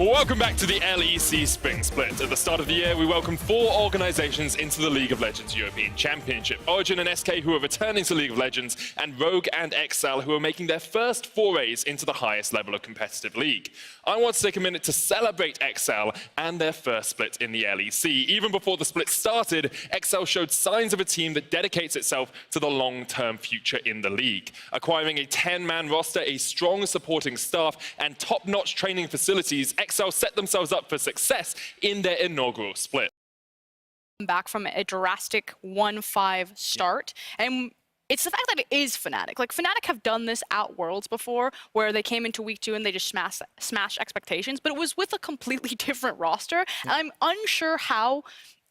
Welcome back to the LEC Spring Split. At the start of the year, we welcomed 4 organizations into the League of Legends European Championship. Origin and SK, who are returning to League of Legends, and Rogue and XL, who are making their first forays into the highest level of competitive league. I want to take a minute to celebrate XL and their first split in the LEC. Even before the split started, XL showed signs of a team that dedicates itself to the long-term future in the league. Acquiring a 10-man roster, a strong supporting staff, and top-notch training facilities, XL set themselves up for success in their inaugural split. Back from a drastic 1-5 start, and it's the fact that it is Fnatic. Like, Fnatic have done this at Worlds before, where they came into week 2 and they just smashed expectations, but it was with a completely different roster, and I'm unsure how.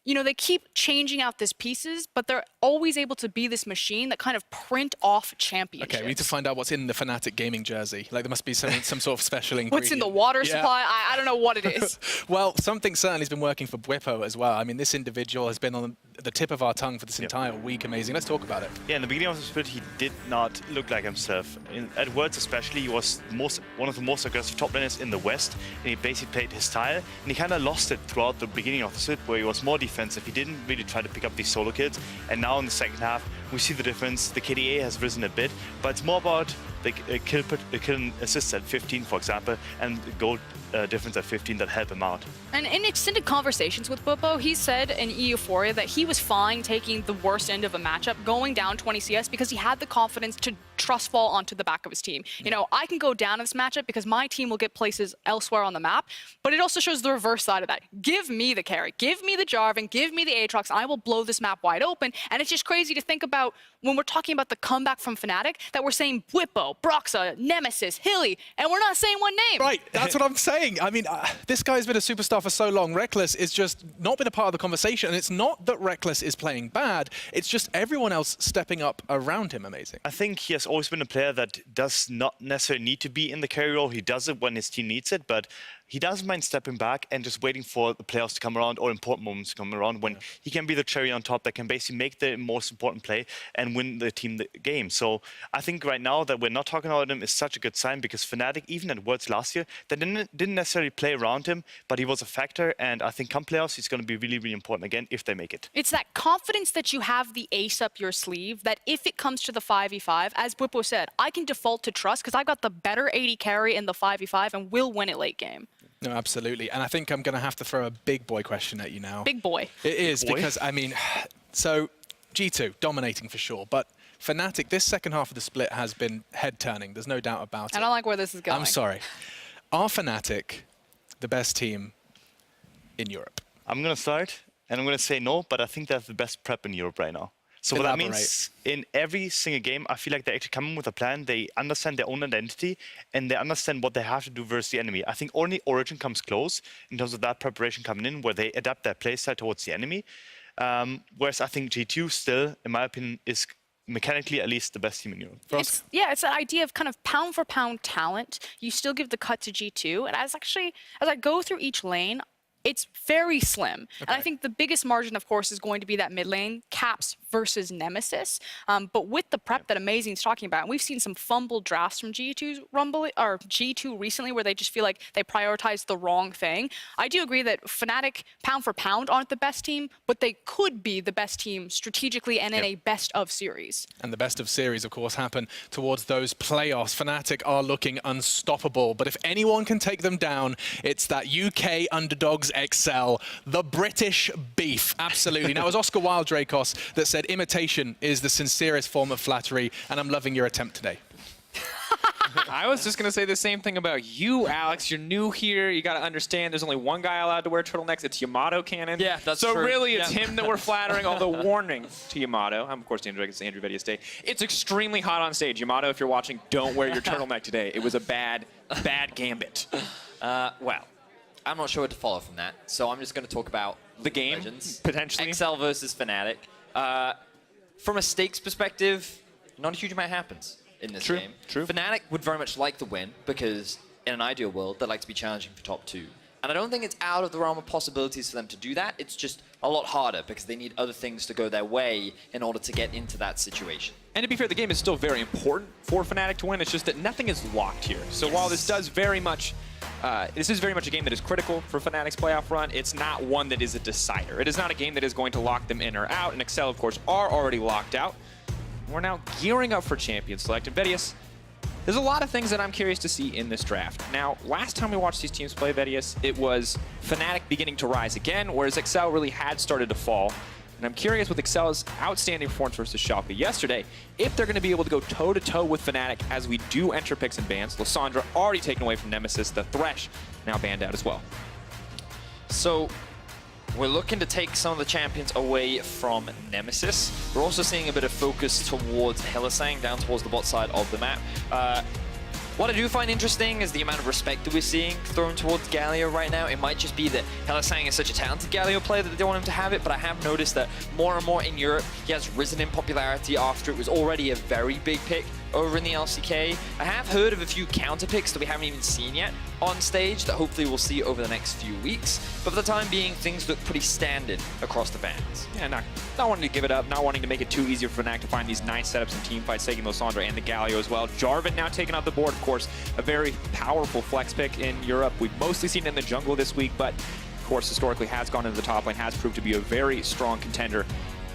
You know, they keep changing out these pieces, but they're always able to be this machine that kind of print off championships. Okay, we need to find out what's in the Fnatic gaming jersey. Like, there must be some sort of special ingredient. What's in the water supply? I don't know what it is. Well, something certainly has been working for Bwipo as well. I mean, this individual has been on the tip of our tongue for this entire week. Amazing. Let's talk about it. Yeah, in the beginning of the split, he did not look like himself. At Worlds especially, he was one of the most aggressive top laners in the West, and he basically played his style, and he kind of lost it throughout the beginning of the split, where he was more defensive. He didn't really try to pick up these solo kills, and now in the second half, we see the difference. The KDA has risen a bit, but it's more about the kill and assists at 15, for example, and the goal difference at 15 that help him out. And in extended conversations with Bwipo, he said in Euphoria that he was fine taking the worst end of a matchup, going down 20 CS, because he had the confidence to trust fall onto the back of his team. You know, I can go down in this matchup because my team will get places elsewhere on the map, but it also shows the reverse side of that. Give me the carry, give me the Jarvan, give me the Aatrox, and I will blow this map wide open. And it's just crazy to think about when we're talking about the comeback from Fnatic, that we're saying Bwipo, Broxa, Nemesis, Hilly, and we're not saying one name. Right, that's what I'm saying. I mean, this guy's been a superstar for so long. Reckless is just not been a part of the conversation. And it's not that Reckless is playing bad. It's just everyone else stepping up around him. Amazing. I think he has always been a player that does not necessarily need to be in the carry role. He does it when his team needs it, but he doesn't mind stepping back and just waiting for the playoffs to come around or important moments to come around when he can be the cherry on top that can basically make the most important play and win the team the game. So I think right now that we're not talking about him is such a good sign, because Fnatic, even at Worlds last year, they didn't necessarily play around him, but he was a factor, and I think come playoffs, he's going to be really, really important again if they make it. It's that confidence that you have the ace up your sleeve, that if it comes to the 5v5, as Bwipo said, I can default to trust because I got the better AD carry in the 5v5 and will win it late game. No, absolutely. And I think I'm going to have to throw a big boy question at you now. Big boy. It is, because, I mean, so G2, dominating for sure, but Fnatic, this second half of the split has been head-turning. There's no doubt about it. I don't like where this is going. I'm sorry. Are Fnatic the best team in Europe? I'm going to start, and I'm going to say no, but I think they have the best prep in Europe right now. So what that means, in every single game, I feel like they actually come in with a plan. They understand their own identity, and they understand what they have to do versus the enemy. I think only Origin comes close in terms of that preparation coming in, where they adapt their playstyle towards the enemy. Whereas I think G2 still, in my opinion, is mechanically at least the best team in Europe. It's that idea of kind of pound for pound talent. You still give the cut to G2, and as I go through each lane, it's very slim. Okay. And I think the biggest margin, of course, is going to be that mid lane, Caps versus Nemesis. But with the prep that Amazing is talking about, and we've seen some fumbled drafts from G2 recently, where they just feel like they prioritize the wrong thing. I do agree that Fnatic, pound for pound, aren't the best team, but they could be the best team strategically and in a best of series. And the best of series, of course, happen towards those playoffs. Fnatic are looking unstoppable, but if anyone can take them down, it's that UK Underdogs XL, the British beef. Absolutely. Now, it was Oscar Wilde, Dracos, that said imitation is the sincerest form of flattery, and I'm loving your attempt today. I was just going to say the same thing about you, Alex. You're new here. You got to understand there's only one guy allowed to wear turtlenecks. It's Yamato Cannon. Yeah, that's so true. Really, it's him that we're flattering. Although, warning to Yamato. I'm, of course, Andrew Vedia's Day. It's extremely hot on stage. Yamato, if you're watching, don't wear your turtleneck today. It was a bad gambit. Well, I'm not sure what to follow from that, so I'm just going to talk about the game, Legends. potentially. XL versus Fnatic. From a stakes perspective, not a huge amount happens in this game. True. Fnatic would very much like to win, because in an ideal world, they'd like to be challenging for top 2. And I don't think it's out of the realm of possibilities for them to do that. It's just a lot harder, because they need other things to go their way in order to get into that situation. And to be fair, the game is still very important for Fnatic to win. It's just that nothing is locked here. So while this does very much This is very much a game that is critical for Fnatic's playoff run. It's not one that is a decider. It is not a game that is going to lock them in or out, and Excel, of course, are already locked out. We're now gearing up for Champion Select. And Vedius, there's a lot of things that I'm curious to see in this draft. Now, last time we watched these teams play, Vedius, it was Fnatic beginning to rise again, whereas Excel really had started to fall. And I'm curious with Excel's outstanding performance versus Schalke yesterday, if they're going to be able to go toe-to-toe with Fnatic as we do enter picks and bans. Lysandra already taken away from Nemesis, the Thresh now banned out as well. So we're looking to take some of the champions away from Nemesis. We're also seeing a bit of focus towards Hylissang, down towards the bot side of the map. What I do find interesting is the amount of respect that we're seeing thrown towards Galio right now. It might just be that Hylissang is such a talented Galio player that they don't want him to have it, but I have noticed that more and more in Europe, he has risen in popularity after it was already a very big pick over in the LCK. I have heard of a few counter picks that we haven't even seen yet on stage that hopefully we'll see over the next few weeks. But for the time being, things look pretty standard across the bans. Yeah, not wanting to give it up, not wanting to make it too easy for Fnatic to find these nice setups and team fights, taking Lysandra and the Galio as well. Jarvan now taken off the board, of course, a very powerful flex pick in Europe. We've mostly seen it in the jungle this week, but of course historically has gone into the top lane, has proved to be a very strong contender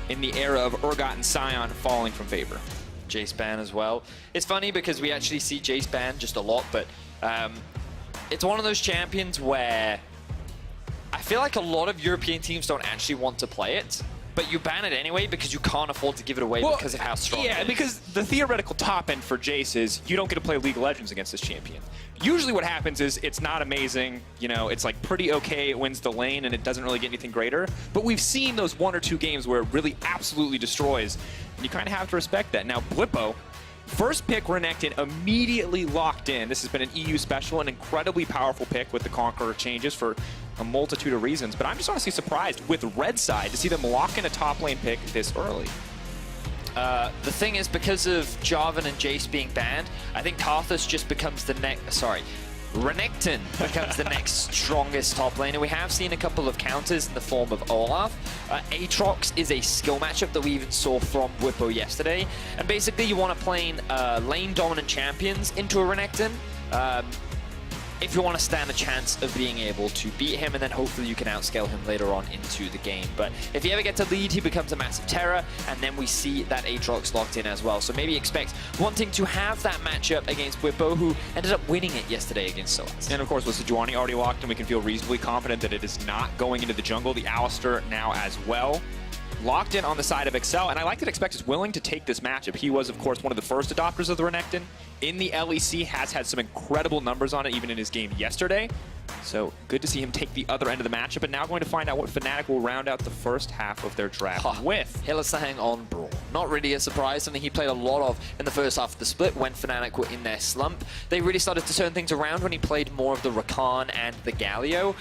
in the era of Urgot and Sion falling from favor. Jace ban as well. It's funny because we actually see Jace ban just a lot, but it's one of those champions where I feel like a lot of European teams don't actually want to play it, but you ban it anyway because you can't afford to give it away because of how strong it is. Yeah, because the theoretical top end for Jace is you don't get to play League of Legends against this champion. Usually what happens is it's not amazing, you know, it's like pretty okay, it wins the lane and it doesn't really get anything greater, but we've seen those 1 or 2 games where it really absolutely destroys, and you kind of have to respect that. Now Blippo, first pick Renekton, immediately locked in. This has been an EU special, an incredibly powerful pick with the Conqueror changes for a multitude of reasons, but I'm just honestly surprised with Red side to see them lock in a top lane pick this early. The thing is, because of Jarvan and Jace being banned, I think Karthus just becomes the next, Renekton becomes the next strongest top laner. We have seen a couple of counters in the form of Olaf. Aatrox is a skill matchup that we even saw from Whippo yesterday. And basically you want to play lane dominant champions into a Renekton. If you want to stand a chance of being able to beat him, and then hopefully you can outscale him later on into the game. But if he ever gets a lead, he becomes a massive terror, and then we see that Aatrox locked in as well. So maybe expect wanting to have that matchup against Whippo, who ended up winning it yesterday against Solas. And of course, with Sejuani already locked in, we can feel reasonably confident that it is not going into the jungle. The Alistar now as well. Locked in on the side of Excel, and I like that Expect is willing to take this matchup. He was, of course, one of the first adopters of the Renekton. In the LEC, has had some incredible numbers on it, even in his game yesterday. So good to see him take the other end of the matchup, and now going to find out what Fnatic will round out the first half of their draft with. Hylissang on Brawl. Not really a surprise, something he played a lot of in the first half of the split when Fnatic were in their slump. They really started to turn things around when he played more of the Rakan and the Galio.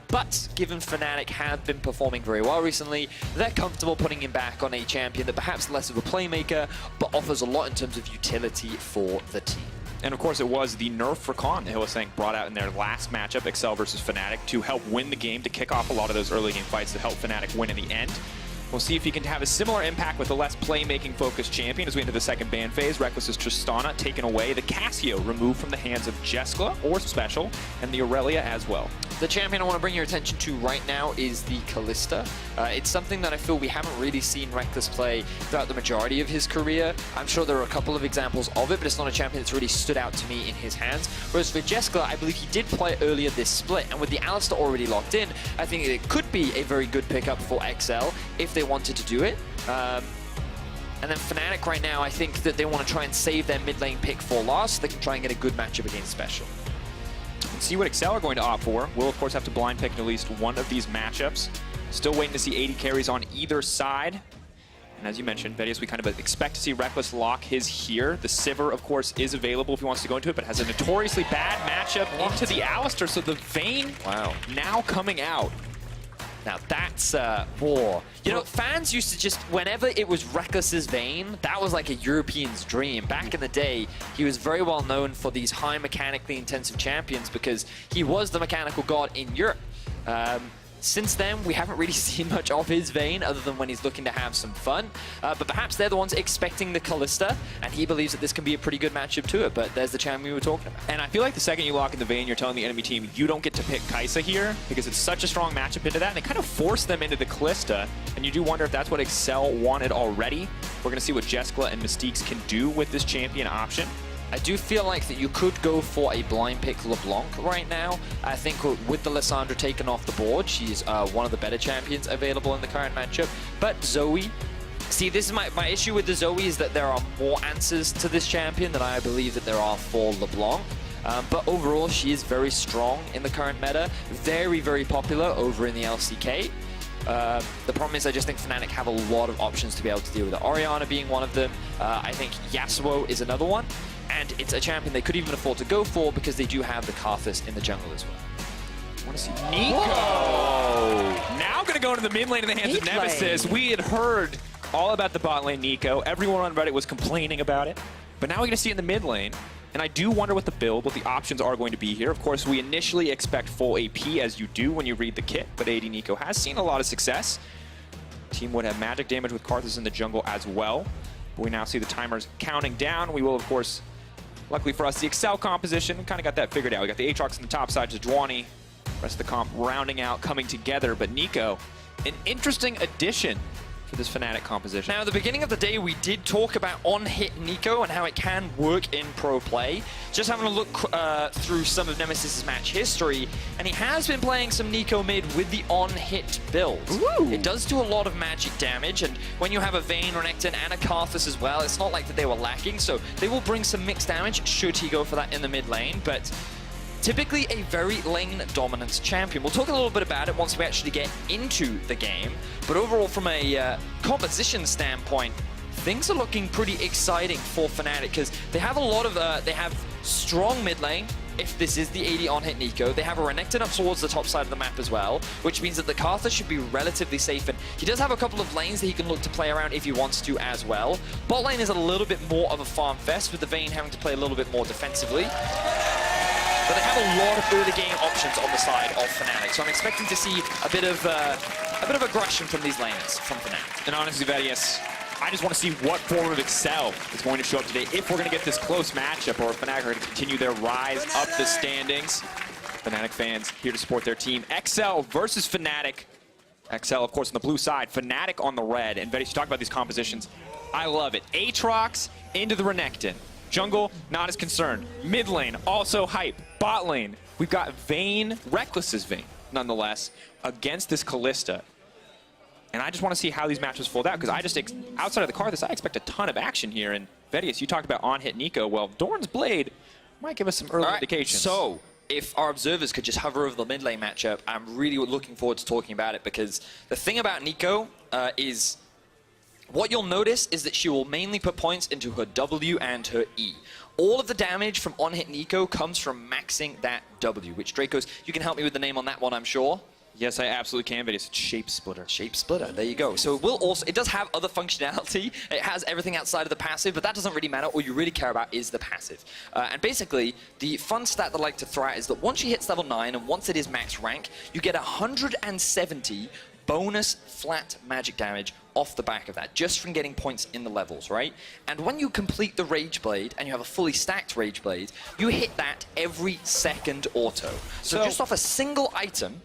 But given Fnatic have been performing very well recently, they're comfortable putting him back on a champion that perhaps less of a playmaker, but offers a lot in terms of utility for the team. And of course, it was the nerf for Khan that Hylissang brought out in their last matchup, Excel versus Fnatic, to help win the game, to kick off a lot of those early game fights that help Fnatic win in the end. We'll see if he can have a similar impact with a less playmaking focused champion as we enter the second ban phase. Reckless's Tristana taken away, the Cassio removed from the hands of Jeskla or Special, and the Aurelia as well. The champion I want to bring your attention to right now is the Kalista. It's something that I feel we haven't really seen Reckless play throughout the majority of his career. I'm sure there are a couple of examples of it, but it's not a champion that's really stood out to me in his hands. Whereas for Jeskla, I believe he did play earlier this split, and with the Alistar already locked in, I think it could be a very good pickup for XL if they wanted to do it. And then Fnatic right now, I think that they want to try and save their mid lane pick for last so they can try and get a good matchup against Special. Let's see what Excel are going to opt for. We'll, of course, have to blind pick in at least one of these matchups. Still waiting to see 80 carries on either side. And as you mentioned, Vedius, we kind of expect to see Reckless lock his here. The Sivir, of course, is available if he wants to go into it, but has a notoriously bad matchup into the Alistar. So the Vayne now coming out. Now that's war. You know, fans used to just, whenever it was Reckless's Vayne, that was like a European's dream. Back in the day, he was very well known for these high mechanically intensive champions because he was the mechanical god in Europe. Since then, we haven't really seen much of his Vayne other than when he's looking to have some fun. But perhaps they're the ones expecting the Kalista, and he believes that this can be a pretty good matchup to it. But there's the champion we were talking about. And I feel like the second you lock in the Vayne, you're telling the enemy team you don't get to pick Kai'Sa here because it's such a strong matchup into that. And they kind of force them into the Kalista. And you do wonder if that's what Excel wanted already. We're going to see what Jeskla and Mystiques can do with this champion option. I do feel like that you could go for a blind pick LeBlanc right now. I think with the Lissandra taken off the board, she's one of the better champions available in the current matchup. But Zoe, see, this is my issue with the Zoe is that there are more answers to this champion than I believe that there are for LeBlanc. But overall, she is very strong in the current meta. Very, very popular over in the LCK. The problem is I just think Fnatic have a lot of options to be able to deal with it. Orianna being one of them. I think Yasuo is another one. And it's a champion they could even afford to go for because they do have the Karthus in the jungle as well. I want to see Nico. Whoa. Now going to go into the mid lane in the hands of Nemesis. We had heard all about the bot lane Nico. Everyone on Reddit was complaining about it. But now we're going to see it in the mid lane. And I do wonder what the build, what the options are going to be here. Of course, we initially expect full AP, as you do when you read the kit. But AD Nico has seen a lot of success. Team would have magic damage with Karthus in the jungle as well. But we now see the timers counting down. We will, of course, luckily for us, the Excel composition, we kind of got that figured out. We got the Aatrox on the top side, just Dwani. Rest of the comp rounding out, coming together. But Nico, an interesting addition for this Fnatic composition. Now, at the beginning of the day, we did talk about on-hit Nico and how it can work in pro play. Just having a look through some of Nemesis's match history, and he has been playing some Nico mid with the on-hit build. Ooh. It does do a lot of magic damage, and when you have a Vayne, Renekton, and a Karthus as well, it's not like that they were lacking, so they will bring some mixed damage should he go for that in the mid lane, but typically a very lane dominance champion. We'll talk a little bit about it once we actually get into the game, but overall from a composition standpoint, things are looking pretty exciting for Fnatic because they have a lot of, they have strong mid lane. If this is the AD on-hit Nico, they have a Renekton up towards the top side of the map as well, which means that the Karthus should be relatively safe, and he does have a couple of lanes that he can look to play around if he wants to as well. Bot lane is a little bit more of a farm fest, with the Vayne having to play a little bit more defensively. But they have a lot of early game options on the side of Fnatic, so I'm expecting to see a bit of aggression from these lanes from Fnatic. And honestly, Vedius, I just want to see what form of Excel is going to show up today, if we're going to get this close matchup, or if Fnatic are going to continue their rise up the standings. Fnatic fans here to support their team. Excel versus Fnatic. Excel, of course, on the blue side. Fnatic on the red. And Vedius, you talk about these compositions. I love it. Aatrox into the Renekton. Jungle, not as concerned. Mid lane, also hype. Bot lane, we've got Vayne, Reckless's Vayne, nonetheless, against this Kalista. And I just want to see how these matches fold out, because I just, outside of the Karthus, I expect a ton of action here. And Vedius, you talked about on-hit Nico. Well, Dorn's Blade might give us some early indications. So, if our observers could just hover over the mid lane matchup, I'm really looking forward to talking about it, because the thing about Nico is, what you'll notice is that she will mainly put points into her W and her E. All of the damage from on-hit Nico comes from maxing that W, which Dracos, you can help me with the name on that one, I'm sure. Yes, I absolutely can, but it's Shape Splitter. Shape Splitter, there you go. So it will also, it does have other functionality. It has everything outside of the passive, but that doesn't really matter. All you really care about is the passive. And basically, the fun stat that I like to throw out is that once she hits level 9 and once it is max rank, you get 170 bonus flat magic damage off the back of that, just from getting points in the levels, right? And when you complete the Rage Blade, and you have a fully stacked Rage Blade, you hit that every second auto. So just off a single item,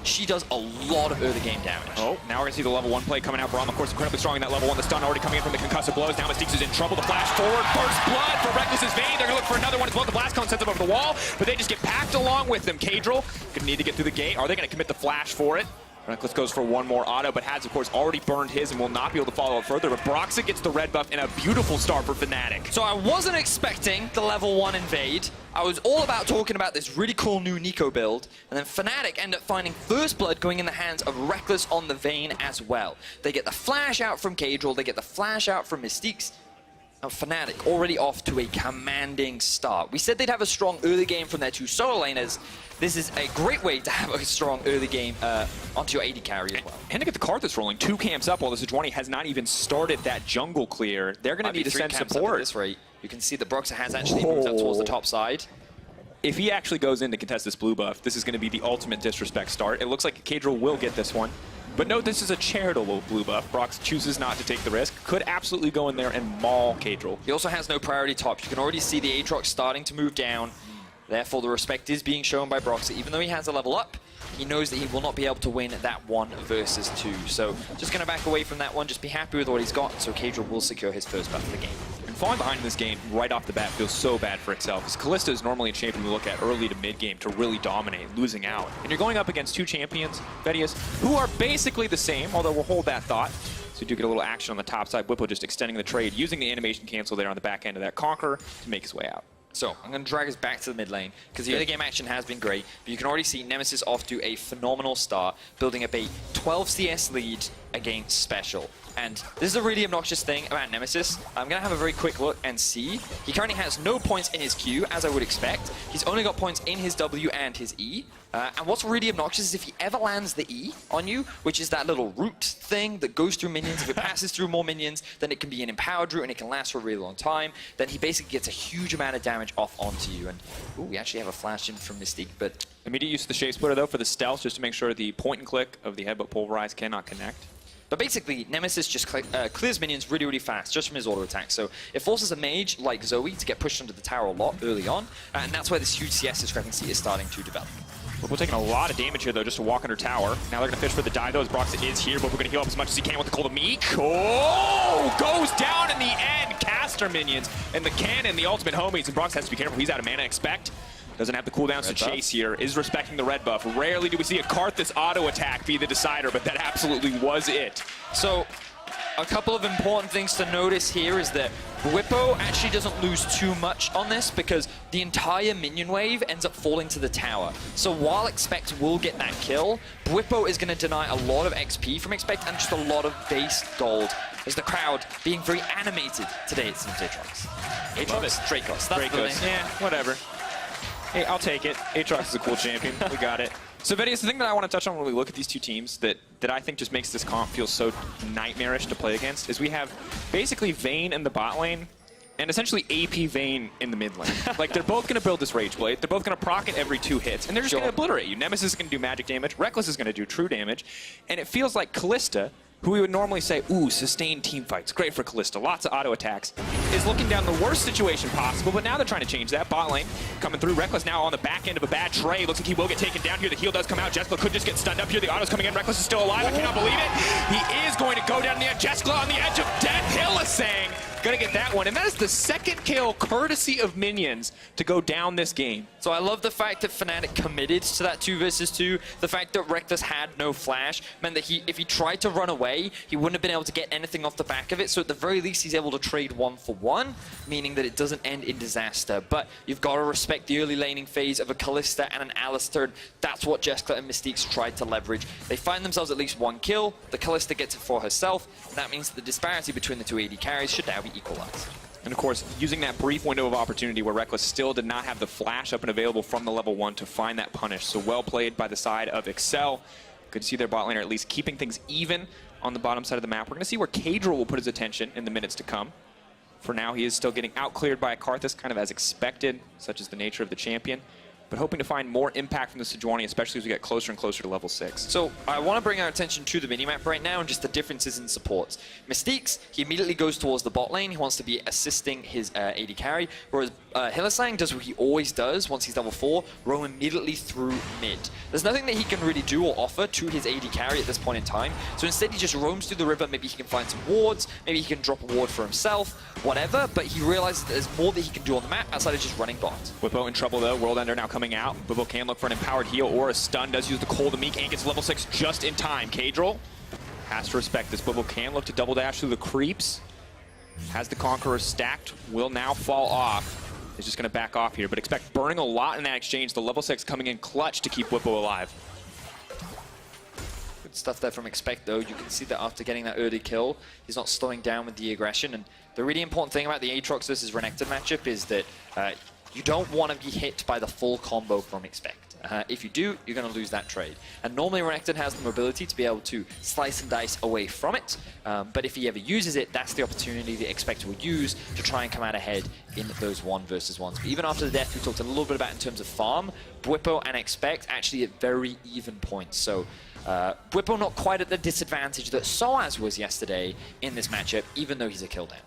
she does a lot of early game damage. Oh, now we're going to see the level 1 play coming out. Braum, of course, incredibly strong in that level 1. The stun already coming in from the concussive blows. Now Mystiques is in trouble. The flash forward. First blood for Reckless's Vayne. They're going to look for another one as well. The blast cone sends them over the wall, but they just get packed along with them. Kadril going to need to get through the gate. Are they going to commit the flash for it? Reckless goes for one more auto, but has, of course, already burned his and will not be able to follow up further. But Broxah gets the red buff in a beautiful start for Fnatic. So I wasn't expecting the level 1 invade. I was all about talking about this really cool new Nico build, and then Fnatic end up finding First Blood going in the hands of Reckless on the Vayne as well. They get the flash out from Kadril, they get the flash out from Mystiques. And Fnatic already off to a commanding start. We said they'd have a strong early game from their 2 solo laners. This is a great way to have a strong early game onto your AD carry as well. And to get the Karthus rolling, 2 camps up while the Sejuani has not even started that jungle clear. They're going to need to send support. At this rate. You can see that Broxah has actually moved up towards the top side. if he actually goes in to contest this blue buff, this is going to be the ultimate disrespect start. It looks like Kadril will get this one. But note, this is a charitable blue buff. Brox chooses not to take the risk. Could absolutely go in there and maul Kadril. He also has no priority top. You can already see the Aatrox starting to move down. Therefore, the respect is being shown by Brox. Even though he has a level up, he knows that he will not be able to win that 1 versus 2. So just going to back away from that one. Just be happy with what he's got. So Kadril will secure his first buff of the game. And falling behind in this game right off the bat feels so bad for Excel, because Kalista is normally a champion we look at early to mid game to really dominate, losing out. And you're going up against 2 champions, Vedius, who are basically the same, although we'll hold that thought. So you do get a little action on the top side. Whippo just extending the trade, using the animation cancel there on the back end of that Conqueror to make his way out. So I'm going to drag us back to the mid lane, because the early game action has been great, but you can already see Nemesis off to a phenomenal start, building up a 12 CS lead against Special. And this is a really obnoxious thing about Nemesis. I'm going to have a very quick look and see. He currently has no points in his Q, as I would expect. He's only got points in his W and his E. And what's really obnoxious is if he ever lands the E on you, which is that little root thing that goes through minions. If it passes through more minions, then it can be an empowered root and it can last for a really long time. Then he basically gets a huge amount of damage off onto you. And ooh, we actually have a flash in from Mystique, but Immediate use of the Shape Splitter, though, for the stealth, just to make sure the point and click of the Headbutt Pulverize cannot connect. But basically, Nemesis just clears minions really, really fast, just from his auto attack. So it forces a mage like Zoe to get pushed under the tower a lot early on, and that's where this huge CS discrepancy is starting to develop. We're taking a lot of damage here, though, just to walk under tower. Now they're going to fish for the dive, though, as Brox is here, but we're going to heal up as much as he can with the Cold of Meek. Oh! Goes down in the end! Caster minions, and the cannon, the ultimate homies, and Brox has to be careful. He's out of mana, expect. Doesn't have the cooldowns to chase here, is respecting the red buff. Rarely do we see a Karthus auto attack be the decider, but that absolutely was it. So, a couple of important things to notice here is that Whippo actually doesn't lose too much on this because the entire minion wave ends up falling to the tower. So while Expect will get that kill, Whippo is going to deny a lot of XP from Expect and just a lot of base gold. As the crowd being very animated today, it seems Aatrox. Aatrox? Dracos. That's the name. Yeah, whatever. Hey, I'll take it. Aatrox is a cool champion. We got it. So, Vedius, the thing that I want to touch on when we look at these two teams that I think just makes this comp feel so nightmarish to play against is we have basically Vayne in the bot lane and essentially AP Vayne in the mid lane. Like, they're both going to build this Rage Blade. They're both going to proc it every 2 hits, and they're just going to obliterate you. Nemesis is going to do magic damage. Reckless is going to do true damage. And it feels like Kalista, who we would normally say, ooh, sustained team fights, great for Kalista, lots of auto attacks, is looking down the worst situation possible, but now they're trying to change that. Bot lane coming through. Reckless now on the back end of a bad trade. Looks like he will get taken down here. The heal does come out. Jessica could just get stunned up here. The auto's coming in. Reckless is still alive. I cannot believe it. He is going to go down the end. Jessica on the edge of death. Hillisang gonna get that one. And that is the 2nd kill, courtesy of minions, to go down this game. So I love the fact that Fnatic committed to that 2 versus 2. The fact that Reckless had no flash meant that if he tried to run away, he wouldn't have been able to get anything off the back of it. So at the very least, he's able to trade 1 for 1, meaning that it doesn't end in disaster. But you've got to respect the early laning phase of a Kalista and an Alistar. That's what Jessica and Mystique's tried to leverage. They find themselves at least 1 kill. The Kalista gets it for herself. And that means that the disparity between the 2 AD carries should now be equalized. And of course, using that brief window of opportunity where Reckless still did not have the flash up and available from the level 1 to find that punish. So well played by the side of Excel. Good to see their bot laner at least keeping things even on the bottom side of the map. We're going to see where Kadril will put his attention in the minutes to come. For now, he is still getting out-cleared by a Karthus, kind of as expected, such as the nature of the champion. But hoping to find more impact from the Sejuani, especially as we get closer and closer to level 6. So I want to bring our attention to the minimap right now and just the differences in supports. Mystique's, he immediately goes towards the bot lane. He wants to be assisting his AD carry, whereas Hillisang does what he always does once he's level 4, roam immediately through mid. There's nothing that he can really do or offer to his AD carry at this point in time, so instead he just roams through the river. Maybe he can find some wards, maybe he can drop a ward for himself, whatever, but he realizes that there's more that he can do on the map outside of just running bot. Whippo in trouble though, World Ender now coming out. Whippo can look for an empowered heal or a stun, does use the Cold of Meek and gets level 6 just in time. Kadril has to respect this. Whippo can look to double dash through the creeps. Has the Conqueror stacked, will now fall off. Is just going to back off here, but expect burning a lot in that exchange. The level 6 coming in clutch to keep Whippo alive. Good stuff there from Expect though. You can see that after getting that early kill, he's not slowing down with the aggression. And the really important thing about the Aatrox versus Renekton matchup is that you don't want to be hit by the full combo from Expect. If you do, you're going to lose that trade. And normally Renekton has the mobility to be able to slice and dice away from it. But if he ever uses it, that's the opportunity the Expector will use to try and come out ahead in those 1v1s. But even after the death we talked a little bit about in terms of farm, Bwipo and Expect actually at very even points. So Bwipo not quite at the disadvantage that Soaz was yesterday in this matchup, even though he's a kill down.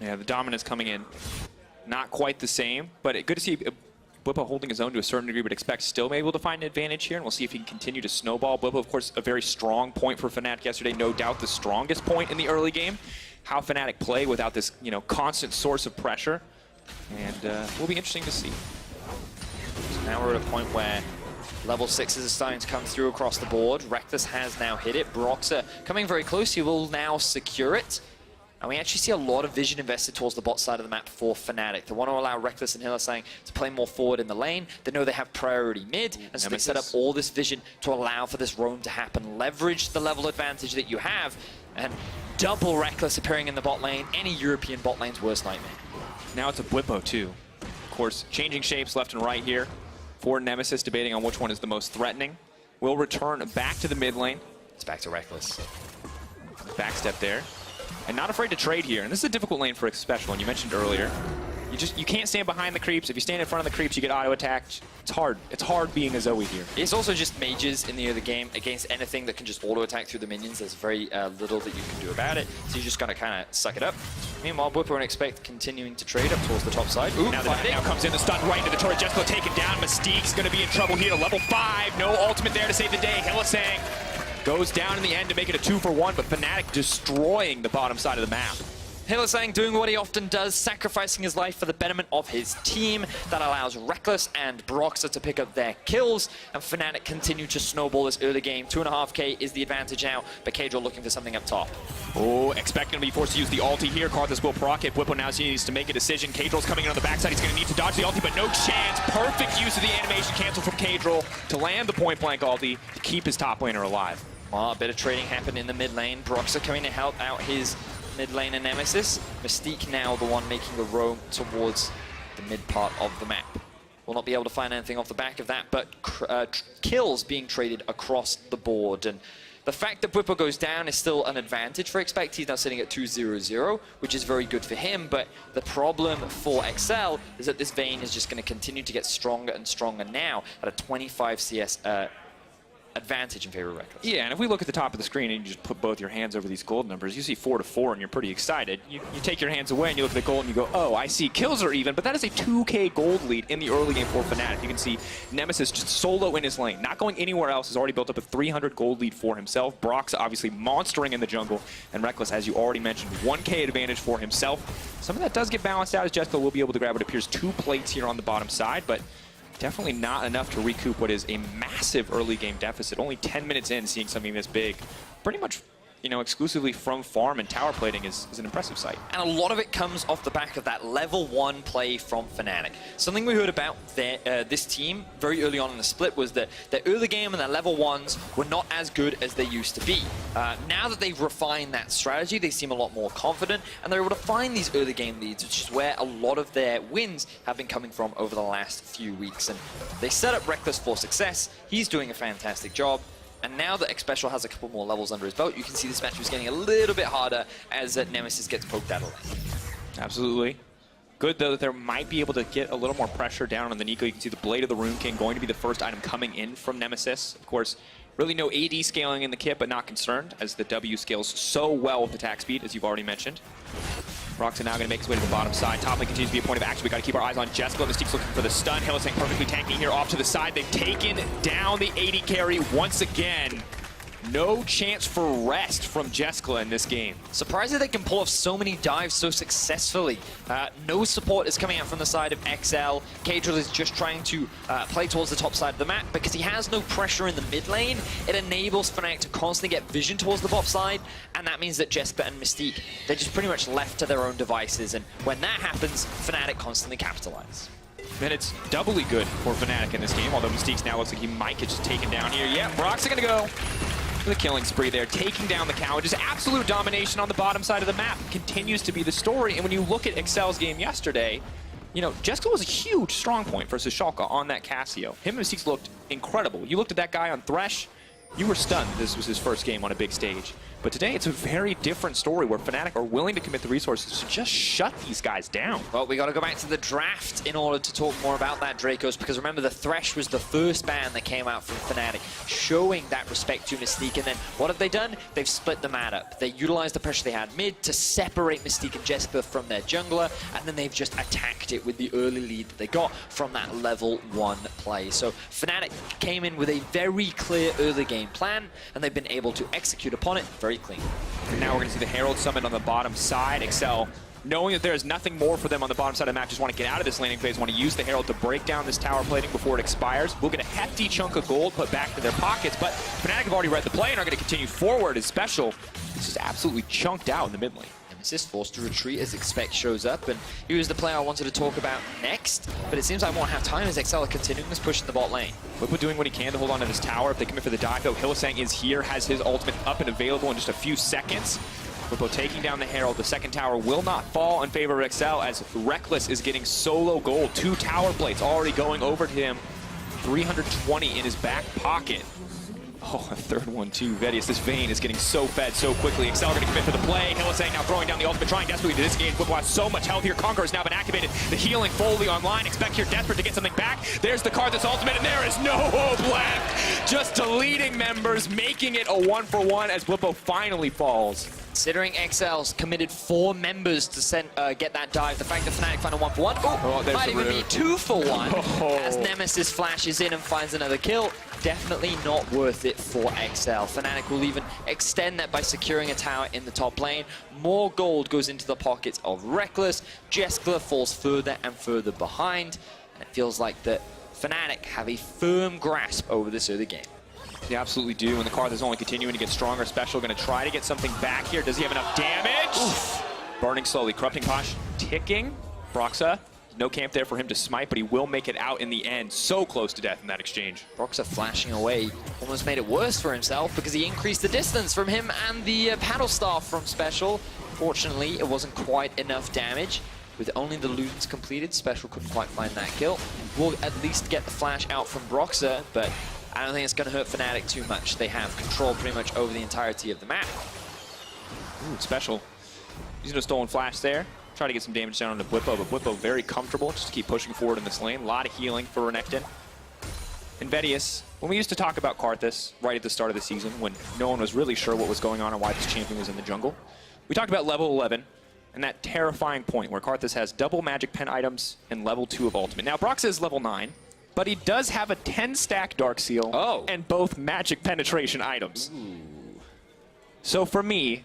Yeah, the dominance coming in, not quite the same, but good to see Bwipo holding his own to a certain degree, but Expect still able to find an advantage here, and we'll see if he can continue to snowball. Bwipo, of course, a very strong point for Fnatic yesterday, no doubt the strongest point in the early game. How Fnatic play without this, constant source of pressure, and will be interesting to see. So now we're at a point where level 6s are starting to come through across the board. Rekkles has now hit it. Broxah coming very close. He will now secure it. And we actually see a lot of vision invested towards the bot side of the map for Fnatic. They want to allow Rekkles and Hylissang to play more forward in the lane. They know they have priority mid, and so they set up all this vision to allow for this roam to happen. Leverage the level advantage that you have, and double Rekkles appearing in the bot lane. Any European bot lane's worst nightmare. Now it's a Bwipo too. Of course, changing shapes left and right here. For Nemesis, debating on which one is the most threatening. Will return back to the mid lane. It's back to Rekkles. Backstep there. And not afraid to trade here. And this is a difficult lane for Special, and you mentioned earlier. You can't stand behind the creeps. If you stand in front of the creeps, you get auto-attacked. It's hard. It's hard being a Zoe here. It's also just mages in the early game against anything that can just auto-attack through the minions. There's very little that you can do about it. So you just gotta kind of suck it up. Meanwhile, Bwipo and Expect continuing to trade up towards the top side. Ooh, now comes in the stun right into the turret. Jessica taken down. Mystique's gonna be in trouble here to level 5. No ultimate there to save the day. Hylissang goes down in the end to make it a 2-for-1, but Fnatic destroying the bottom side of the map. Hylissang doing what he often does, sacrificing his life for the betterment of his team. That allows Rekkles and Broxah to pick up their kills, and Fnatic continue to snowball this early game. 2.5k is the advantage now, but Kadril looking for something up top. Oh, Expect going to be forced to use the ulti here. Karthus will proc it. Bwipo now needs to make a decision. Kadril's coming in on the backside. He's going to need to dodge the ulti, but no chance. Perfect use of the animation cancel from Kadril to land the point-blank ulti to keep his top laner alive. Well, a bit of trading happened in the mid lane. Broxah coming to help out his mid lane and Nemesis. Mystique now the one making the roam towards the mid part of the map. Will not be able to find anything off the back of that, but kills being traded across the board. And the fact that Bwipo goes down is still an advantage for Expect. He's now sitting at 2-0-0, which is very good for him. But the problem for XL is that this Vayne is just going to continue to get stronger and stronger now at a 25 CS advantage in favor of Rekkles. Yeah, and if we look at the top of the screen and you just put both your hands over these gold numbers, you see 4-4 and you're pretty excited. You take your hands away and you look at the gold and you go, oh, I see kills are even, but that is a 2k gold lead in the early game for Fnatic. You can see Nemesis just solo in his lane, not going anywhere else, has already built up a 300 gold lead for himself. Broxah obviously monstering in the jungle, and Rekkles, as you already mentioned, 1k advantage for himself. Some of that does get balanced out as Jessica will be able to grab what appears 2 plates here on the bottom side, but definitely not enough to recoup what is a massive early game deficit. Only 10 minutes in, seeing something this big. Pretty much, exclusively from farm and tower plating is an impressive sight. And a lot of it comes off the back of that level 1 play from Fnatic. Something we heard about this team very early on in the split was that their early game and their level 1s were not as good as they used to be. Now that they've refined that strategy, they seem a lot more confident, and they're able to find these early game leads, which is where a lot of their wins have been coming from over the last few weeks. And they set up Rekkles for success. He's doing a fantastic job. And now that Xpecial has a couple more levels under his belt, you can see this match is getting a little bit harder as Nemesis gets poked out of lane. Absolutely. Good, though, that they might be able to get a little more pressure down on the Nico. You can see the Blade of the Rune King going to be the first item coming in from Nemesis. Of course, really no AD scaling in the kit, but not concerned, as the W scales so well with attack speed, as you've already mentioned. Broxah now going to make his way to the bottom side. Top lane continues to be a point of action. We got to keep our eyes on Jessica. Mystique's looking for the stun. Hylissang perfectly tanking here off to the side. They've taken down the AD carry once again. No chance for rest from Jessica in this game. Surprising they can pull off so many dives so successfully. No support is coming out from the side of XL. Kadril is just trying to play towards the top side of the map because he has no pressure in the mid lane. It enables Fnatic to constantly get vision towards the bot side, and that means that Jessica and Mystique, they're just pretty much left to their own devices, and when that happens, Fnatic constantly capitalize. And it's doubly good for Fnatic in this game, although Mystique's now looks like he might get just taken down here. Yeah, Broxah gonna go the killing spree there, taking down the cow. Just absolute domination on the bottom side of the map continues to be the story. And when you look at XL's game yesterday, You know, Jessica was a huge strong point versus Schalke on that Casio. Him and Mystique looked incredible. You looked at that guy on Thresh, you were stunned this was his first game on a big stage. But today it's a very different story where Fnatic are willing to commit the resources to just shut these guys down. Well, we got to go back to the draft in order to talk more about that, Dracos, because remember the Thresh was the first ban that came out from Fnatic, showing that respect to Mystique. And then what have they done? They've split the mat up. They utilized the pressure they had mid to separate Mystique and Jessica from their jungler, and then they've just attacked it with the early lead that they got from that level 1 play. So Fnatic came in with a very clear early game plan, and they've been able to execute upon it very clean. And now we're going to see the Herald summon on the bottom side. Excel, knowing that there is nothing more for them on the bottom side of the map, just want to get out of this laning phase, want to use the Herald to break down this tower plating before it expires. We'll get a hefty chunk of gold put back to their pockets, but Fnatic have already read the play and are going to continue forward as Special. This is absolutely chunked out in the mid lane. Nemesis forced to retreat as Expect shows up, and he was the player I wanted to talk about next, but it seems like we won't have time as XL are continuing this push in the bot lane. Whippo doing what he can to hold on to this tower. If they commit for the dive, though, Hylissang is here, has his ultimate up and available in just a few seconds. Whippo taking down the Herald. The second tower will not fall in favor of XL as Reckless is getting solo gold. 2 tower plates already going over to him. 320 in his back pocket. Oh, a third one too. Vedius, this Vayne is getting so fed so quickly. Excel going to commit for the play. Hylissang now throwing down the ultimate, trying desperately to disengage. Whippo has so much health here. Conqueror has now been activated. The healing fully online. Expect here desperate to get something back. There's the card that's ultimate, and there is no hope left. Just deleting members, making it a 1-for-1 as Whippo finally falls. Considering XL's committed 4 members to get that dive, the fact that Fnatic find a 1-for-1, might even be 2-for-1 as Nemesis flashes in and finds another kill. Definitely not worth it for XL. Fnatic will even extend that by securing a tower in the top lane. More gold goes into the pockets of Reckless. Jeskla falls further and further behind, and it feels like that Fnatic have a firm grasp over this early game. They absolutely do, and the card is only continuing to get stronger. Special going to try to get something back here. Does he have enough damage? Oof. Burning slowly. Corrupting Kosh ticking. Broxa, no camp there for him to smite, but he will make it out in the end. So close to death in that exchange. Broxa flashing away almost made it worse for himself because he increased the distance from him and the paddle staff from Special. Fortunately, it wasn't quite enough damage. With only the Ludens completed, Special couldn't quite find that kill. We'll at least get the flash out from Broxa, but I don't think it's going to hurt Fnatic too much. They have control pretty much over the entirety of the map. Ooh, Special using a stolen flash there. Try to get some damage down on the Whippo, but Whippo very comfortable just to keep pushing forward in this lane. A lot of healing for Renekton. And Vedius, when we used to talk about Karthus right at the start of the season, when no one was really sure what was going on and why this champion was in the jungle, we talked about level 11 and that terrifying point where Karthus has double magic pen items and level 2 of ultimate. Now, Broxa is level 9, but he does have a 10-stack Dark Seal and both magic penetration items. Ooh. So for me,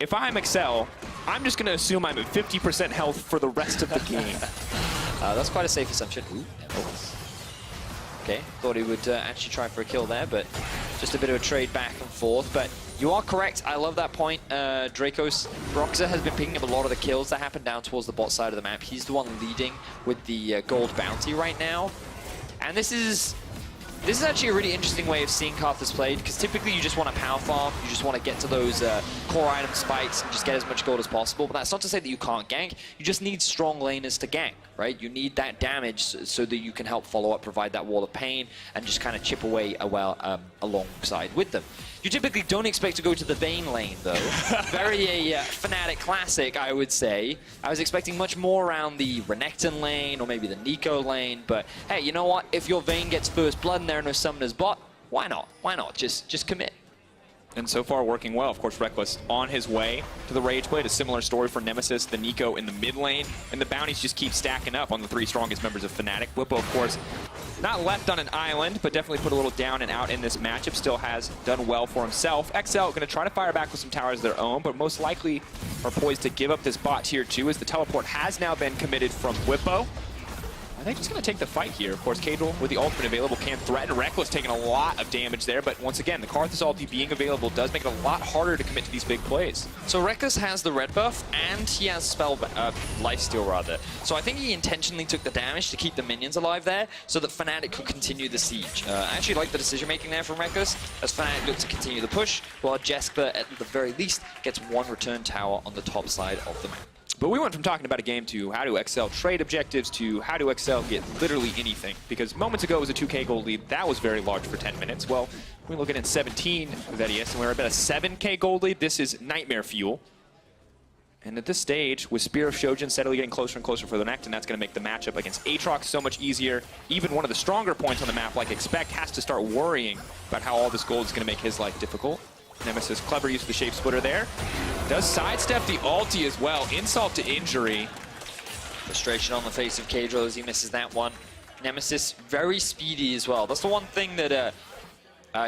if I'm Excel, I'm just going to assume I'm at 50% health for the rest of the game. That's quite a safe assumption. Ooh, okay, thought he would actually try for a kill there, but just a bit of a trade back and forth. But you are correct. I love that point. Dracos, Broxa has been picking up a lot of the kills that happen down towards the bot side of the map. He's the one leading with the gold bounty right now. And this is actually a really interesting way of seeing Karthus played, because typically you just want to power farm, you just want to get to those core item spikes and just get as much gold as possible. But that's not to say that you can't gank. You just need strong laners to gank, right? You need that damage so that you can help follow up, provide that wall of pain, and just kind of chip away alongside with them. You typically don't expect to go to the Vayne lane, though. Very a Fnatic classic, I would say. I was expecting much more around the Renekton lane or maybe the Nico lane, but hey, you know what? If your Vayne gets first blood and there are no summoners bot, why not? Why not? Just commit. And so far working well. Of course, Reckless on his way to the Rage Blade. A similar story for Nemesis, the Nico in the mid lane. And the bounties just keep stacking up on the 3 strongest members of Fnatic. Whippo, of course, not left on an island, but definitely put a little down and out in this matchup. Still has done well for himself. XL going to try to fire back with some towers of their own, but most likely are poised to give up this bot tier 2 as the teleport has now been committed from Whippo. Are they just going to take the fight here? Of course, Cadril with the ultimate available can threaten. Reckless taking a lot of damage there, but once again, the Karthus ulti being available does make it a lot harder to commit to these big plays. So Reckless has the red buff, and he has lifesteal rather. So I think he intentionally took the damage to keep the minions alive there, so that Fnatic could continue the siege. I actually like the decision making there from Reckless, as Fnatic look to continue the push, while Jessica, at the very least, gets 1 return tower on the top side of the map. But we went from talking about a game to how do XL trade objectives to how do XL get literally anything. Because moments ago it was a 2K gold lead. That was very large for 10 minutes. Well, we're looking at 17 with EDS, and we're about a 7K gold lead. This is nightmare fuel. And at this stage, with Spear of Shojin steadily getting closer and closer for the next, and that's going to make the matchup against Aatrox so much easier. Even one of the stronger points on the map, like Expect, has to start worrying about how all this gold is going to make his life difficult. Nemesis, clever use of the Shape Splitter there. Does sidestep the ulti as well. Insult to injury. Frustration on the face of Kadro as he misses that one. Nemesis, very speedy as well. That's the one thing that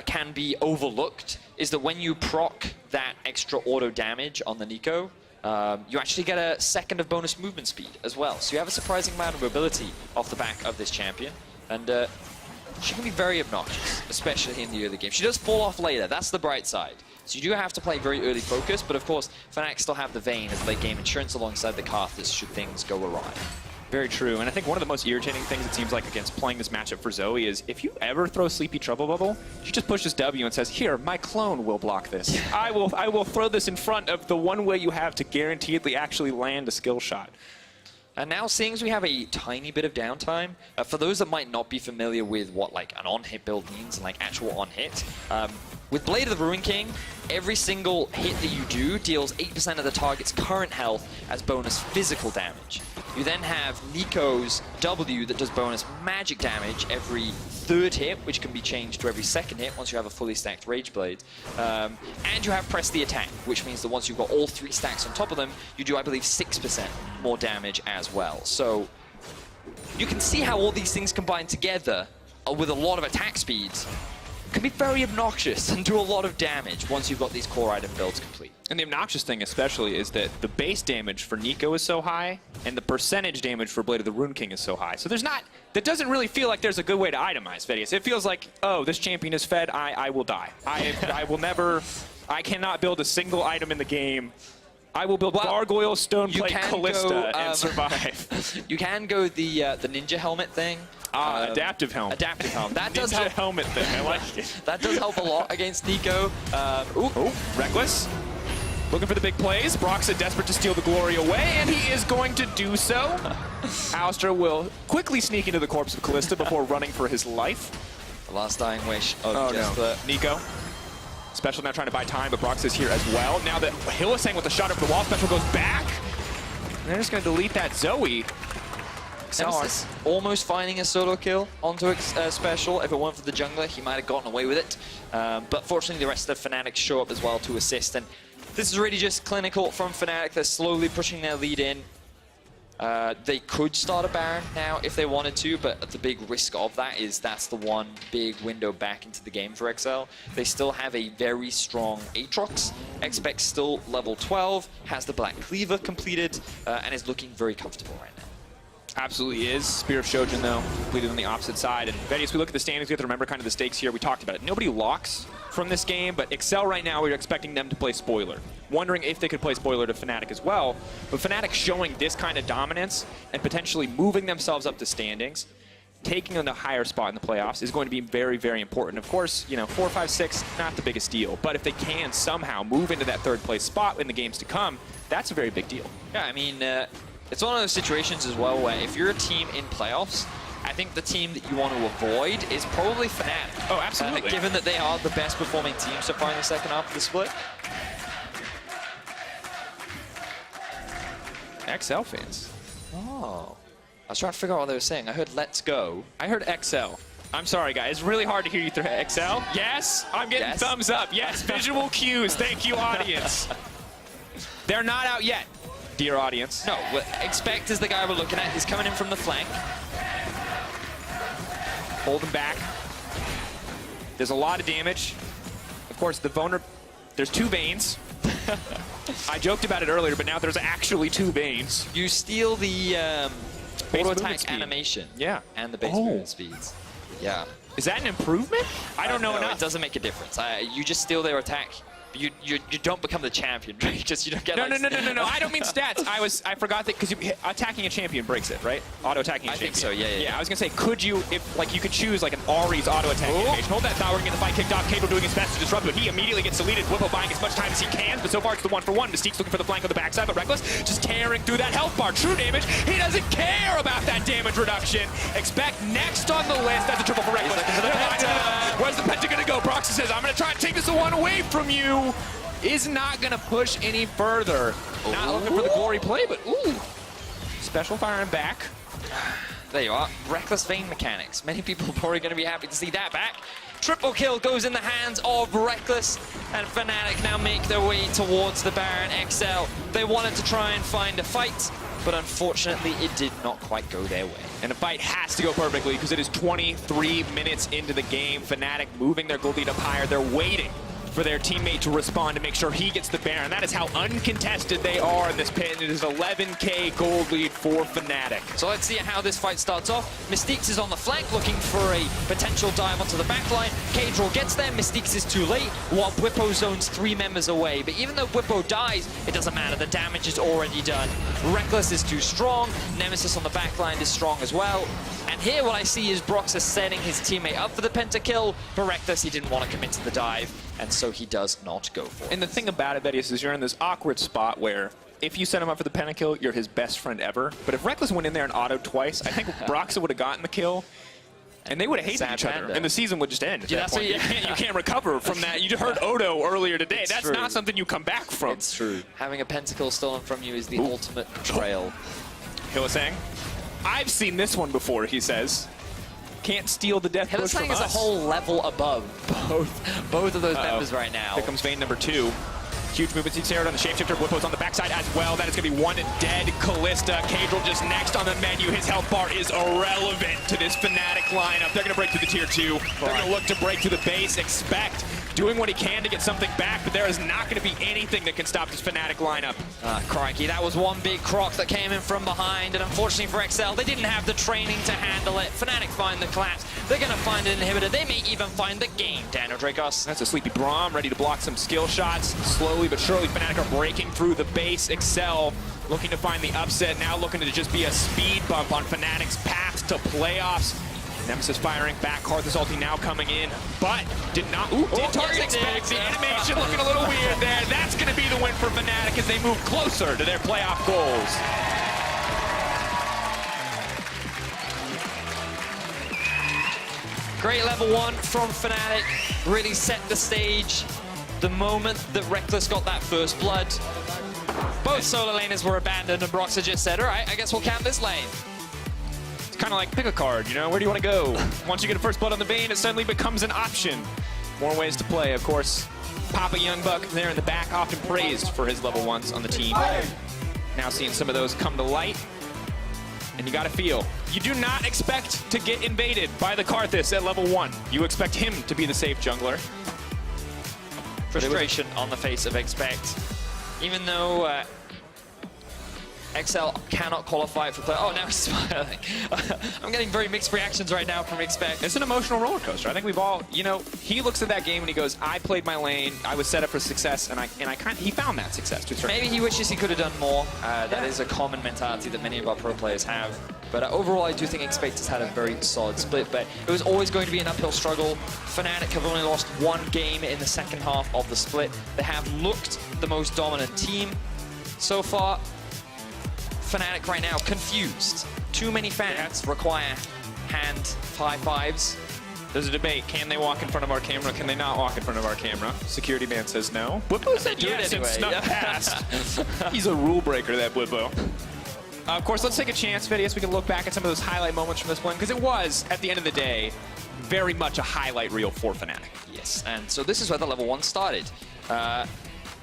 can be overlooked, is that when you proc that extra auto damage on the Nico, you actually get a second of bonus movement speed as well. So you have a surprising amount of mobility off the back of this champion. And she can be very obnoxious, especially in the early game. She does fall off later. That's the bright side. So you do have to play very early focus, but of course, Fnatic still have the Vayne as late game insurance alongside the Karthus should things go awry. Very true, and I think one of the most irritating things it seems like against playing this matchup for Zoe is if you ever throw Sleepy Trouble Bubble, she just pushes W and says, here, my clone will block this. I will throw this in front of the one way you have to guaranteedly actually land a skill shot. And now, seeing as we have a tiny bit of downtime, for those that might not be familiar with what like an on-hit build means and like actual on-hit, with Blade of the Ruin King, every single hit that you do deals 8% of the target's current health as bonus physical damage. You then have Nico's W that does bonus magic damage every third hit, which can be changed to every second hit once you have a fully stacked Rage Blade. And you have Press the Attack, which means that once you've got all 3 stacks on top of them, you do, I believe, 6% more damage as well. So you can see how all these things combined together with a lot of attack speeds can be very obnoxious and do a lot of damage once you've got these core item builds complete. And the obnoxious thing especially is that the base damage for Nico is so high, and the percentage damage for Blade of the Ruin King is so high. So there's not, that doesn't really feel like there's a good way to itemize Vedius. It feels like, oh, this champion is fed, I will die. I will never, I cannot build a single item in the game. I will build Gargoyle, Stoneplate, Callista, and survive. You can go the ninja helmet thing. Adaptive helm. Adaptive helm. That does Ninja help. helmet thing, I like it. That does help a lot against Nico. Reckless. Looking for the big plays. Broxah desperate to steal the glory away, and he is going to do so. Alistra will quickly sneak into the corpse of Callista before running for his life. The last dying wish of Jesper. Nico. Special now trying to buy time, but Broxah is here as well. Now that Hylissang with the shot over the wall, Special goes back. And they're just going to delete that Zoe. Nemesis almost finding a solo kill onto Special. If it weren't for the jungler, he might have gotten away with it. But fortunately, the rest of the Fnatic show up as well to assist. And this is really just clinical from Fnatic. They're slowly pushing their lead in. They could start a Baron now if they wanted to, but the big risk of that is that's the one big window back into the game for XL. They still have a very strong Aatrox. Expect still level 12, has the Black Cleaver completed, and is looking very comfortable right now. Absolutely is. Spear of Shojin, though, completed on the opposite side. And Vedius, we look at the standings, we have to remember kind of the stakes here. We talked about it. Nobody locks from this game, but Excel right now, we're expecting them to play spoiler. Wondering if they could play spoiler to Fnatic as well. But Fnatic showing this kind of dominance and potentially moving themselves up the standings, taking on the higher spot in the playoffs is going to be very, very important. Of course, you know, 4, 5, 6, not the biggest deal. But if they can somehow move into that third place spot in the games to come, that's a very big deal. Yeah, I mean, it's one of those situations as well where if you're a team in playoffs, I think the team that you want to avoid is probably Fnatic. Oh, absolutely. Given that they are the best performing team so far in the second half of the split. XL fans. Oh. I was trying to figure out what they were saying. I heard let's go. I heard XL. I'm sorry, guys. It's really hard to hear you through XL. Yes, I'm getting thumbs up. Yes, visual cues. Thank you, audience. They're not out yet, dear audience. No, Expect is the guy we're looking at. He's coming in from the flank. Hold him back. There's a lot of damage. Of course, the there's 2 Vaynes. I joked about it earlier, but now there's actually 2 Vaynes. You steal the auto attack animation. Yeah. And the base movement speeds. Yeah. Is that an improvement? I don't know. No, it doesn't make a difference. You just steal their attack You don't become the champion, right? Just you don't get No, like, no. I don't mean stats. I forgot that because attacking a champion breaks it, right? Auto attacking a champion. I think so. Yeah. I was gonna say, could you, if like you could choose like an Ari's auto attacking animation, hold that thought. We're gonna get the fight kicked off. Cable doing his best to disrupt, but he immediately gets deleted. Whippo buying as much time as he can, but so far it's the 1-for-1. Mystique's looking for the flank on the backside, but Reckless just tearing through that health bar. True damage. He doesn't care about that damage reduction. Expect next on the list. That's a triple for Reckless. Where's the Penta gonna go? Broxy says, I'm gonna try and take this one away from you. Is not gonna push any further. Not looking for the glory play, but ooh. Special firing back. There you are. Reckless Vein mechanics. Many people are probably going to be happy to see that back. Triple kill goes in the hands of Reckless, and Fnatic now make their way towards the Baron XL. They wanted to try and find a fight, but unfortunately it did not quite go their way. And the fight has to go perfectly because it is 23 minutes into the game. Fnatic moving their gold lead up higher. They're waiting for their teammate to respond to make sure he gets the Baron. That is how uncontested they are in this pit. It is 11K gold lead for Fnatic. So let's see how this fight starts off. Mystique's is on the flank looking for a potential dive onto the backline. Kadril gets there, Mystique's is too late, while Whippo zones 3 members away. But even though Whippo dies, it doesn't matter, the damage is already done. Reckless is too strong, Nemesis on the backline is strong as well. And here what I see is Brox is setting his teammate up for the pentakill, but Reckless, he didn't want to commit to the dive, and so he does not go for it. And the thing about it, Vedius, is you're in this awkward spot where if you set him up for the pentakill, you're his best friend ever. But if Reckless went in there and autoed twice, I think Broxa would have gotten the kill, and they would have hated Sad each other, panda. and the season would just end at Yeah, that that's point. what You can't recover from that. You just heard Odo earlier today. It's That's true. not something you come back from. It's true. Having a pentakill stolen from you is the ultimate betrayal. Hylissang, I've seen this one before, he says. Can't steal the death push from Hylissang is a us. whole level above both of those members right now. Here comes Vayne number 2. Huge movement seed Sarah on the shapeshifter. Whippo's on the backside as well. That is going to be one dead Callista. Kadril just next on the menu. His health bar is irrelevant to this Fnatic lineup. They're going to break through the tier 2. They're going to look to break through the base. Expect doing what he can to get something back, but there is not going to be anything that can stop this Fnatic lineup. Crikey, that was one big croc that came in from behind, and unfortunately for XL, they didn't have the training to handle it. Fnatic find the collapse. They're going to find an inhibitor. They may even find the game, Daniel Dracos. That's a sleepy Braum, ready to block some skill shots. Slowly but surely, Fnatic are breaking through the base. Excel looking to find the upset, now looking to just be a speed bump on Fnatic's path to playoffs. Nemesis firing back, Karthus ulti now coming in, but did not, did target expect. The animation looking a little weird there. That's going to be the win for Fnatic as they move closer to their playoff goals. Great level 1 from Fnatic. Really set the stage. The moment that Reckless got that first blood, both solo laners were abandoned, and Broxa just said, all right, I guess we'll camp this lane. It's kind of like pick a card, you know, where do you want to go? Once you get a first blood on the Vayne, it suddenly becomes an option. More ways to play, of course. Papa Youngbuck there in the back, often praised for his level 1s on the team. Now seeing some of those come to light. And you gotta feel, you do not expect to get invaded by the Karthus at level 1. You expect him to be the safe jungler. Frustration on the face of Expect. Even though XL cannot qualify for play. Oh, now he's smiling. I'm getting very mixed reactions right now from Expect. It's an emotional roller coaster. I think we've all, you know, he looks at that game and he goes, I played my lane, I was set up for success, and he found that success to a certain Maybe he wishes he could have done more. That is a common mentality that many of our pro players have. But overall, I do think Expect has had a very solid split, but it was always going to be an uphill struggle. Fnatic have only lost 1 game in the second half of the split. They have looked the most dominant team so far. Fnatic right now confused. Too many fans require hand high fives. There's a debate. Can they walk in front of our camera? Can they not walk in front of our camera? Security man says no. Whippo said do it yes and anyway. snuck past. He's a rule breaker, that Whippo. Of course, let's take a chance, Vedius. We can look back at some of those highlight moments from this one, because it was, at the end of the day, very much a highlight reel for Fnatic. Yes, and so this is where the level 1 started.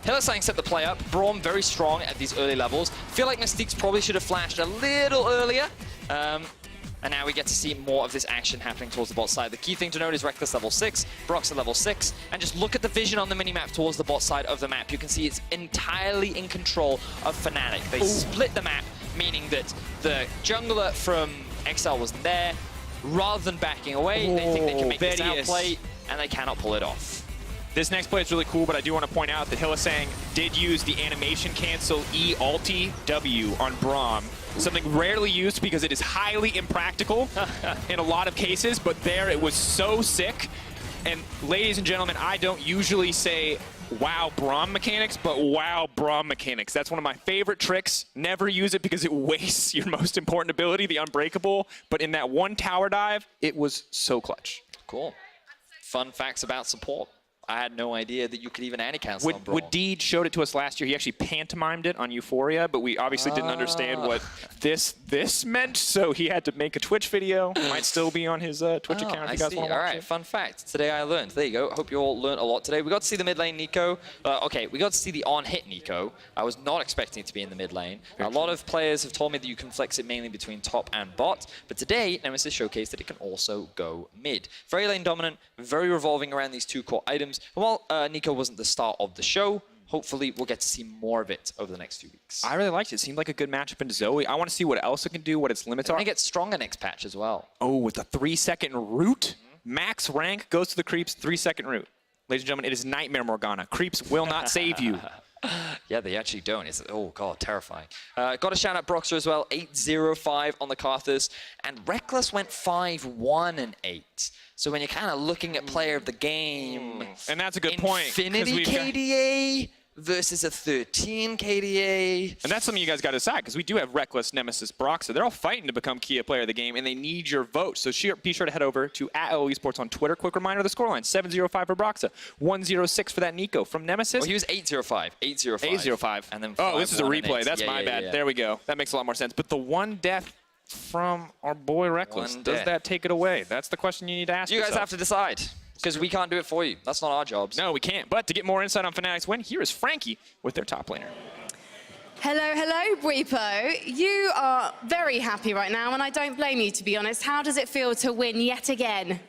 Hylissang set the play up. Braum very strong at these early levels. Feel like Mystique's probably should have flashed a little earlier. And now we get to see more of this action happening towards the bot side. The key thing to note is Reckless level 6, Brox at level 6, and just look at the vision on the minimap towards the bot side of the map. You can see it's entirely in control of Fnatic. They split the map, meaning that the jungler from XL was there. Rather than backing away, they think they can make this outplay, and they cannot pull it off. This next play is really cool, but I do want to point out that Hylissang did use the animation cancel E Ulti W on Braum. Something rarely used because it is highly impractical in a lot of cases, but there it was so sick. And ladies and gentlemen, I don't usually say wow Braum mechanics, but wow Braum mechanics. That's one of my favorite tricks. Never use it because it wastes your most important ability, the Unbreakable. But in that one tower dive, it was so clutch. Cool. Fun facts about support. I had no idea that you could even anti-cancel on Braum. Would showed it to us last year. He actually pantomimed it on Euphoria, but we obviously didn't understand what this meant, so he had to make a Twitch video. Might still be on his Twitch account if you guys want to watch All right, it. fun fact. Today I learned. There you go. Hope you all learned a lot today. We got to see the mid lane Nico. Okay, we got to see the on-hit Nico. I was not expecting it to be in the mid lane. A lot of players have told me that you can flex it mainly between top and bot, but today Nemesis showcased that it can also go mid. Very lane dominant, very revolving around these two core items. And while Nico wasn't the star of the show, hopefully we'll get to see more of it over the next few weeks. I really liked it. It seemed like a good matchup into Zoe. I want to see what else it can do, what its limits are. And it gets stronger next patch as well. Oh, with the 3-second root? Max rank goes to the creeps, 3-second root. Ladies and gentlemen, it is Nightmare Morgana. Creeps will not save you. Yeah, they actually don't. It's, oh, God, terrifying. Got to shout out Broxer as well, 8-0-5 on the Karthus. And Reckless went 5-1 and 8. So when you're kind of looking at player of the game... And that's a good point. Infinity KDA versus a 13 KDA. And that's something you guys got to decide, because we do have Reckless, Nemesis, Broxer. They're all fighting to become Kia player of the game, and they need your vote. So be sure to head over to @LOEsports on Twitter. Quick reminder, the scoreline, 7-0-5 for Broxer, 1-0-6 for that Nico. From Nemesis... Oh, he was 8-0-5. 8-0-5. 8-0-5. And then oh, this is a 5-1 and replay. 8. That's my bad. Yeah. There we go. That makes a lot more sense. But the one death from our boy Reckless, One does death. that take it away? That's the question you need to ask You guys yourself. have to decide, because we can't do it for you. That's not our jobs. No, we can't. But to get more insight on Fnatic's win, here is Frankie with their top laner. Hello, hello, Breepo. You are very happy right now, and I don't blame you, to be honest. How does it feel to win yet again?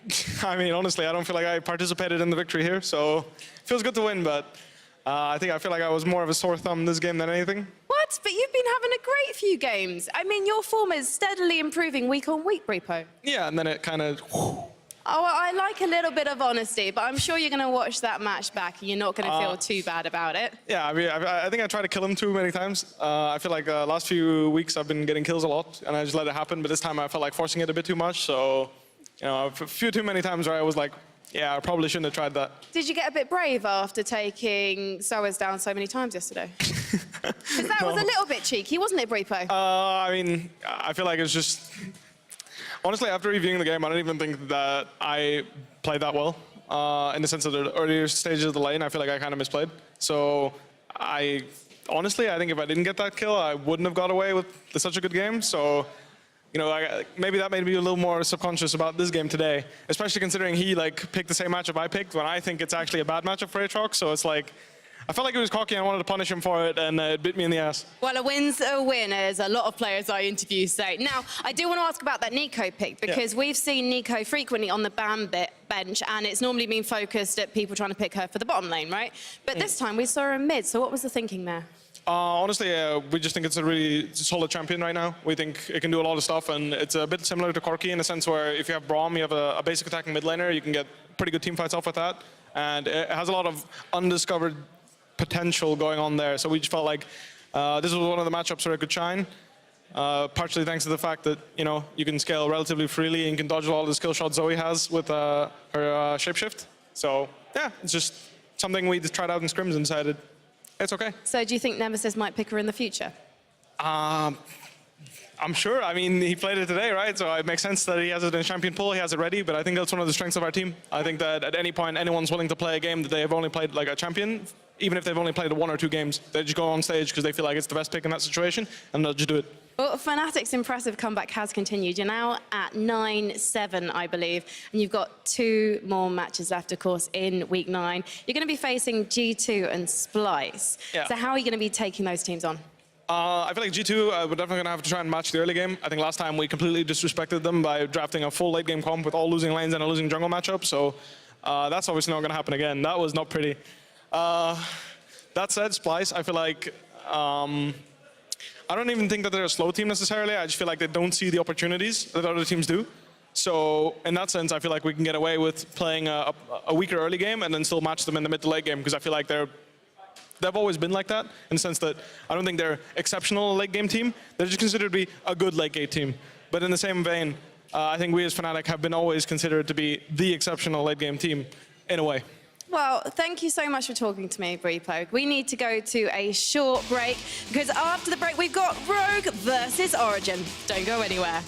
I mean, honestly, I don't feel like I participated in the victory here, so it feels good to win, but I feel like I was more of a sore thumb this game than anything. What? But you've been having a great few games. I mean, your form is steadily improving week on week, Breepo. Yeah, and then it kind of... Oh, I like a little bit of honesty, but I'm sure you're going to watch that match back and you're not going to feel too bad about it. Yeah, I mean, I think I tried to kill him too many times. I feel like last few weeks I've been getting kills a lot, and I just let it happen, but this time I felt like forcing it a bit too much, so, you know, a few too many times where I was like, yeah, I probably shouldn't have tried that. Did you get a bit brave after taking Soas down so many times yesterday? Because that was a little bit cheeky, wasn't it, Breepo? I mean, I feel like it's just... Honestly, after reviewing the game, I don't even think that I played that well. In the sense of the earlier stages of the lane, I feel like I kind of misplayed. So honestly, I think if I didn't get that kill, I wouldn't have got away with such a good game. So, you know, maybe that made me a little more subconscious about this game today, especially considering he picked the same matchup I picked when I think it's actually a bad matchup for Aatrox. So it's like, I felt like he was cocky and I wanted to punish him for it, and it bit me in the ass. Well, a win's a win, as a lot of players I interview say. Now, I do want to ask about that Nico pick, because we've seen Nico frequently on the ban bench, and it's normally been focused at people trying to pick her for the bottom lane, right? But this time we saw her in mid, so what was the thinking there? Honestly, we just think it's a really solid champion right now. We think it can do a lot of stuff, and it's a bit similar to Corki in the sense where if you have Braum, you have a basic attacking mid laner, you can get pretty good team fights off with that. And it has a lot of undiscovered potential going on there. So we just felt like this was one of the matchups where it could shine. Partially thanks to the fact that, you know, you can scale relatively freely and you can dodge all the skill shots Zoe has with her shapeshift. So yeah, it's just something we just tried out in scrims and decided it's okay. So do you think Nemesis might pick her in the future? I'm sure. I mean, he played it today, right? So it makes sense that he has it in champion pool, he has it ready, but I think that's one of the strengths of our team. I think that at any point, anyone's willing to play a game that they have only played like a champion, even if they've only played 1 or 2 games. They just go on stage because they feel like it's the best pick in that situation, and they'll just do it. Well, Fnatic's impressive comeback has continued. You're now at 9-7, I believe, and you've got 2 more matches left, of course, in week 9. You're going to be facing G2 and Splice. Yeah. So how are you going to be taking those teams on? I feel like G2, we're definitely going to have to try and match the early game. I think last time we completely disrespected them by drafting a full late game comp with all losing lanes and a losing jungle matchup, so that's obviously not going to happen again. That was not pretty. That said, Splice, I feel like I don't even think that they're a slow team necessarily. I just feel like they don't see the opportunities that other teams do. So in that sense, I feel like we can get away with playing a weaker early game and then still match them in the mid to late game, because I feel like they've always been like that, in the sense that I don't think they're exceptional late game team. They're just considered to be a good late game team. But in the same vein, I think we as Fnatic have been always considered to be the exceptional late game team in a way. Well, thank you so much for talking to me, Breepoke. We need to go to a short break, because after the break, we've got Rogue versus Origin. Don't go anywhere.